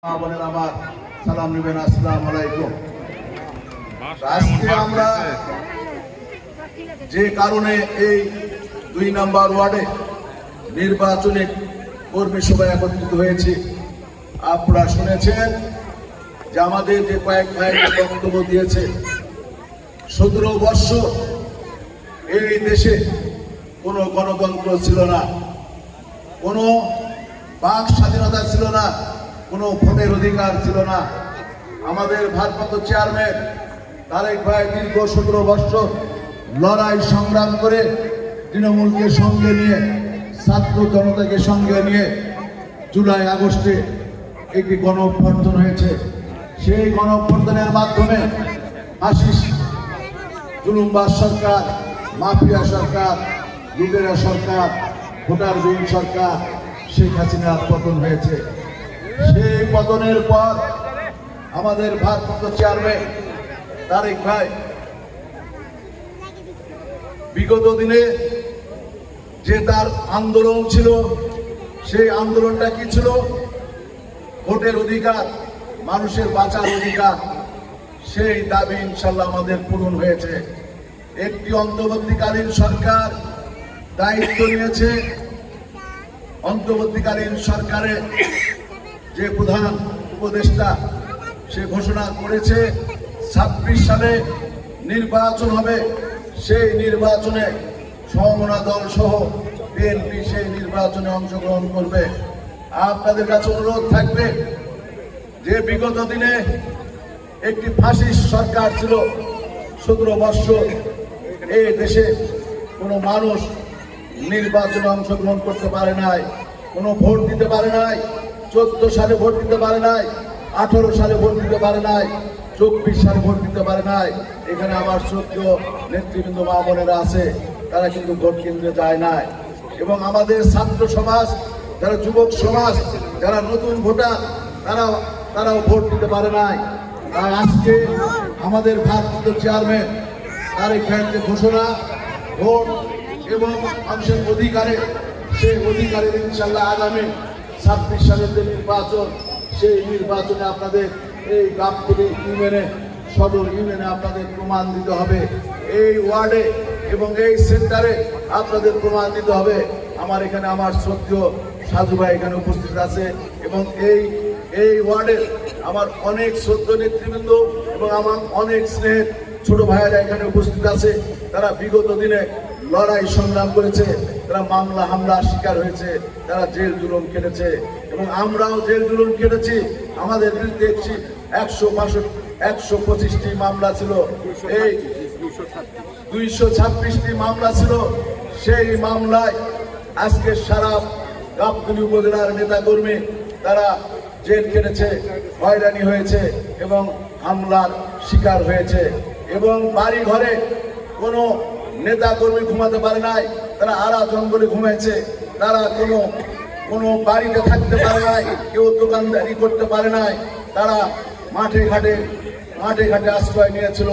আমার সালাম নেবেন, আসসালামু আলাইকুম। আজকে আমরা যে কারণে এই ২ নম্বর ওয়ার্ডে নির্বাচনে কর্মী সভায় একত্রিত হয়েছি, আপনারা শুনেছেন যে আমাদের যে কয়েক ভাই বক্তব্য দিয়েছে। ১৭ বছর এই দেশে কোনো গণতন্ত্র ছিল না, কোনো বাক স্বাধীনতা ছিল না, কোনো ভোটের অধিকার ছিল না। আমাদের ভারপ্রাপ্ত চেয়ারম্যান তারেক ভাই দীর্ঘ ১৭ বছর লড়াই সংগ্রাম করে তৃণমূলকে সঙ্গে নিয়ে, ছাত্র জনতাকে সঙ্গে নিয়ে জুলাই আগস্টে একটি গণঅভ্যুত্থান হয়েছে। সেই গণঅভ্যুত্থানের মাধ্যমে ফ্যাসিস্ট জুলুমবাজ সরকার, মাফিয়া সরকার, লুটেরা সরকার, ভোটার বিহীন সরকার শেখ হাসিনার পতন হয়েছে। সেই পতনের পর আমাদের ভারপ্রাপ্ত চেয়ারম্যান তারেক ভাই বিগত দিনে যে তার আন্দোলন ছিল, সেই আন্দোলনটা কি ছিল? ভোটের অধিকার, মানুষের বাঁচার অধিকার। সেই দাবি ইনশাল্লাহ আমাদের পূরণ হয়েছে। একটি অন্তর্বর্তীকালীন সরকার দায়িত্ব নিয়েছে। অন্তর্বর্তীকালীন সরকারের যে প্রধান উপদেষ্টা সে ঘোষণা করেছে ২৬ সালে নির্বাচন হবে। সেই নির্বাচনে সমমনা দল সহ বিএনপি সেই নির্বাচনে অংশগ্রহণ করবে। আপনাদের কাছে অনুরোধ থাকবে যে বিগত দিনে একটি ফ্যাসিস্ট সরকার ছিল। ১৭ বছর এই দেশে কোনো মানুষ নির্বাচনে অংশগ্রহণ করতে পারে নাই, কোনো ভোট দিতে পারে নাই। ১৪ সালে ভোট দিতে পারে নাই, ১৮ সালে ভোট দিতে পারে নাই, ২৪ সালে ভোট দিতে পারে নাই। এখানে আমার শ্রদ্ধেয় নেতৃবৃন্দ মা বোনেরা আছে, তারা কিন্তু ভোট কেন্দ্রে যায় নাই। এবং আমাদের ছাত্র সমাজ, যারা যুবক সমাজ, যারা নতুন ভোটার, তারাও ভোট দিতে পারে নাই। তাই আজকে আমাদের ভারপ্রাপ্ত চেয়ারম্যান তারেক ভাইয়ের ঘোষণা, ভোট এবং মানুষের অধিকারে, সেই অধিকারের ইনশাল্লাহ আগামী ২৬ সালের যে নির্বাচন, সেই নির্বাচনে আপনাদের এই গাবতলী ইউনিয়নে, সদর ইউনিয়নে আপনাদের প্রমাণ দিতে হবে। এই ওয়ার্ডে এবং এই সেন্টারে আপনাদের প্রমাণ দিতে হবে। আমার এখানে আমার শ্রদ্ধেয় সাজু ভাই এখানে উপস্থিত আছে এবং এই ওয়ার্ডের আমার অনেক শ্রদ্ধেয় নেতৃবৃন্দ এবং আমার অনেক স্নেহের ছোট ভাইয়েরা এখানে উপস্থিত আছে। তারা বিগত দিনে লড়াই সংগ্রাম করেছে, তারা মামলা হামলার শিকার হয়েছে, তারা জেল জুলুম কেটেছে এবং আমরাও জেল জুলুম কেটেছি। আমাদের বিরুদ্ধে ১২৫টি মামলা ছিল, এই ২২৬টি মামলা ছিল। সেই মামলায় আজকে সারা গাবতলী উপজেলার নেতাকর্মী তারা জেল কেটেছে, হয়রানি হয়েছে এবং হামলার শিকার হয়েছে। এবং বাড়ি ঘরে কোনো নেতা কর্মী ঘুমাতে পারে নাই, তারা আড়া জঙ্গলে ঘুমাইছে। তারা কোনো বাড়িতে থাকতে পারে নাই, কেউ দোকানদারি করতে পারে নাই। তারা মাঠে ঘাটে আশ্রয় নিয়েছিল।